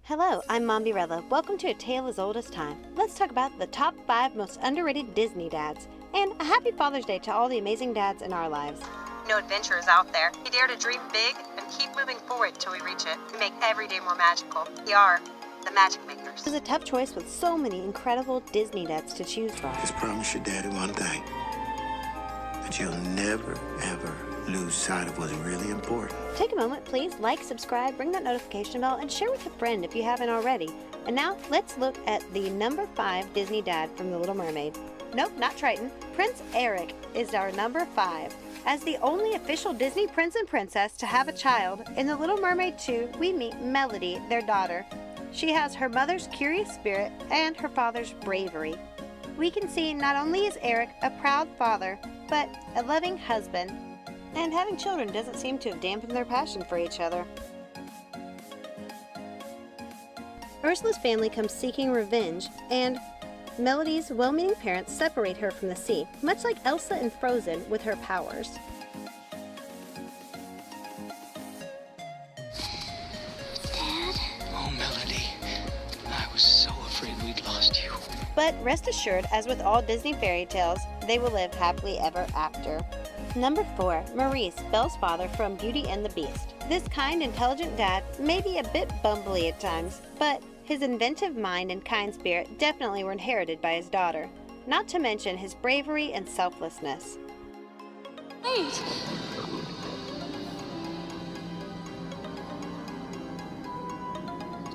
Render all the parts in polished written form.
Hello, I'm Mombierella. Welcome to A Tale as Old as Time. Let's talk about the top 5 most underrated Disney dads. And a happy Father's Day to all the amazing dads in our lives. No adventure is out there. We dare to dream big and keep moving forward till we reach it. We make every day more magical. We are the magic makers. It was a tough choice with so many incredible Disney dads to choose from. Just promise your daddy one thing. That you'll never, ever lose sight of what's really important. Take a moment, please. Like, subscribe, ring that notification bell, and share with a friend if you haven't already. And now, let's look at the number 5 Disney dad from The Little Mermaid. Nope, not Triton. Prince Eric is our number 5. As the only official Disney prince and princess to have a child, in The Little Mermaid 2, we meet Melody, their daughter. She has her mother's curious spirit and her father's bravery. We can see not only is Eric a proud father, but a loving husband. And having children doesn't seem to have dampened their passion for each other. Ursula's family comes seeking revenge, and Melody's well-meaning parents separate her from the sea, much like Elsa in Frozen with her powers. Dad? Oh, Melody, I was so afraid we'd lost you. But rest assured, as with all Disney fairy tales, they will live happily ever after. Number 4, Maurice, Belle's father from Beauty and the Beast. This kind, intelligent dad may be a bit bumbly at times, but his inventive mind and kind spirit definitely were inherited by his daughter, not to mention his bravery and selflessness. Wait!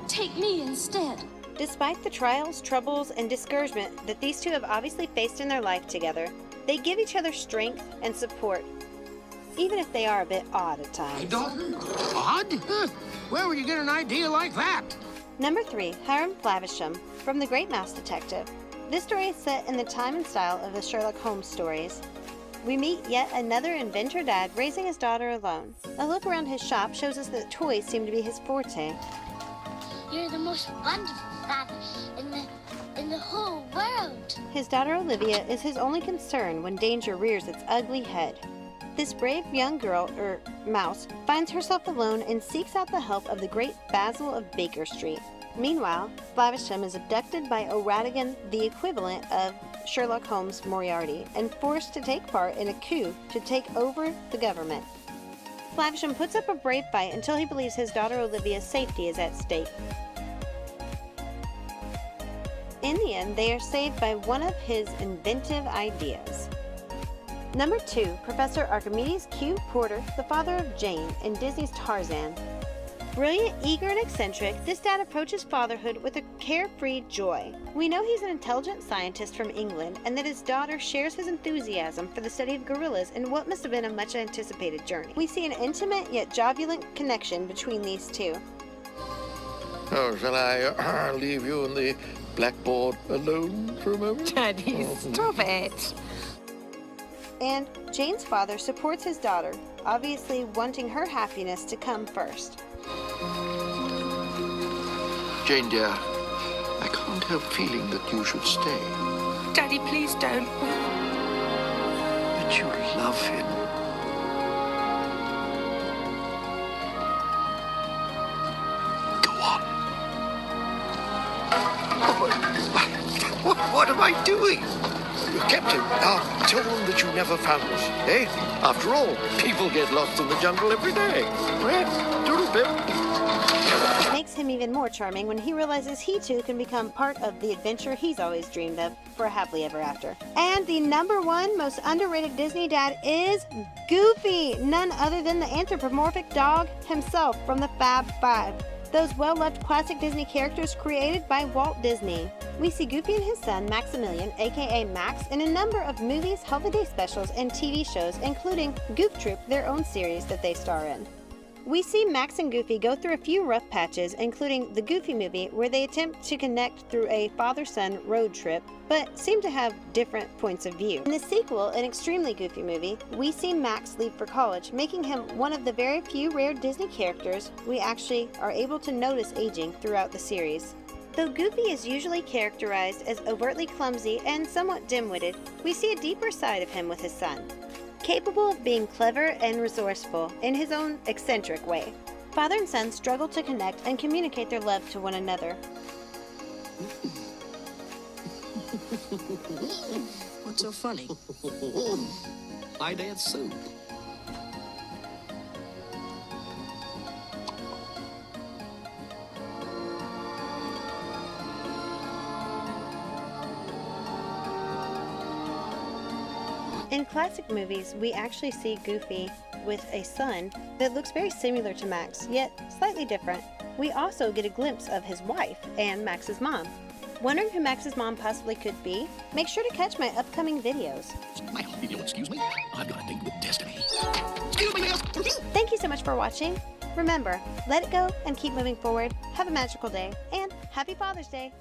Take me instead. Despite the trials, troubles, and discouragement that these two have obviously faced in their life together, they give each other strength and support, even if they are a bit odd at times. Odd? Where would you get an idea like that? Number 3, Hiram Flavisham from The Great Mouse Detective. This story is set in the time and style of the Sherlock Holmes stories. We meet yet another inventor dad raising his daughter alone. A look around his shop shows us that toys seem to be his forte. You're the most wonderful father in the whole world. His daughter Olivia is his only concern when danger rears its ugly head. This brave young girl, mouse, finds herself alone and seeks out the help of the great Basil of Baker Street. Meanwhile, Flavisham is abducted by O'Ratigan, the equivalent of Sherlock Holmes' Moriarty, and forced to take part in a coup to take over the government. Flavisham puts up a brave fight until he believes his daughter Olivia's safety is at stake. In the end, they are saved by one of his inventive ideas. Number 2, Professor Archimedes Q. Porter, the father of Jane in Disney's Tarzan. Brilliant, eager, and eccentric, this dad approaches fatherhood with a carefree joy. We know he's an intelligent scientist from England and that his daughter shares his enthusiasm for the study of gorillas in what must have been a much anticipated journey. We see an intimate yet jovial connection between these two. Oh, shall I leave you on the blackboard alone for a moment? Daddy, stop it. And Jane's father supports his daughter, obviously wanting her happiness to come first. Jane, dear, I can't help feeling that you should stay. Daddy, please don't. That you love him. Go on. What am I doing? Captain, tell them that you never found us, eh? After all, people get lost in the jungle every day. Well, doodle-pip. It makes him even more charming when he realizes he too can become part of the adventure he's always dreamed of for a happily ever after. And the number 1 most underrated Disney dad is Goofy, none other than the anthropomorphic dog himself from the Fab Five. Those well-loved classic Disney characters created by Walt Disney. We see Goofy and his son, Maximilian, aka Max, in a number of movies, holiday specials, and TV shows, including Goof Troop, their own series that they star in. We see Max and Goofy go through a few rough patches, including the Goofy movie, where they attempt to connect through a father-son road trip, but seem to have different points of view. In the sequel, an extremely Goofy movie, we see Max leave for college, making him one of the very few rare Disney characters we actually are able to notice aging throughout the series. Though Goofy is usually characterized as overtly clumsy and somewhat dim-witted, we see a deeper side of him with his son. Capable of being clever and resourceful in his own eccentric way. Father and son struggle to connect and communicate their love to one another. What's so funny? My dad's soup. In classic movies, we actually see Goofy with a son that looks very similar to Max, yet slightly different. We also get a glimpse of his wife and Max's mom. Wondering who Max's mom possibly could be? Make sure to catch my upcoming videos. Well, if you'll excuse me, I've got a date with Destiny. Excuse me, miss. Thank you so much for watching. Remember, let it go and keep moving forward. Have a magical day, and happy Father's Day!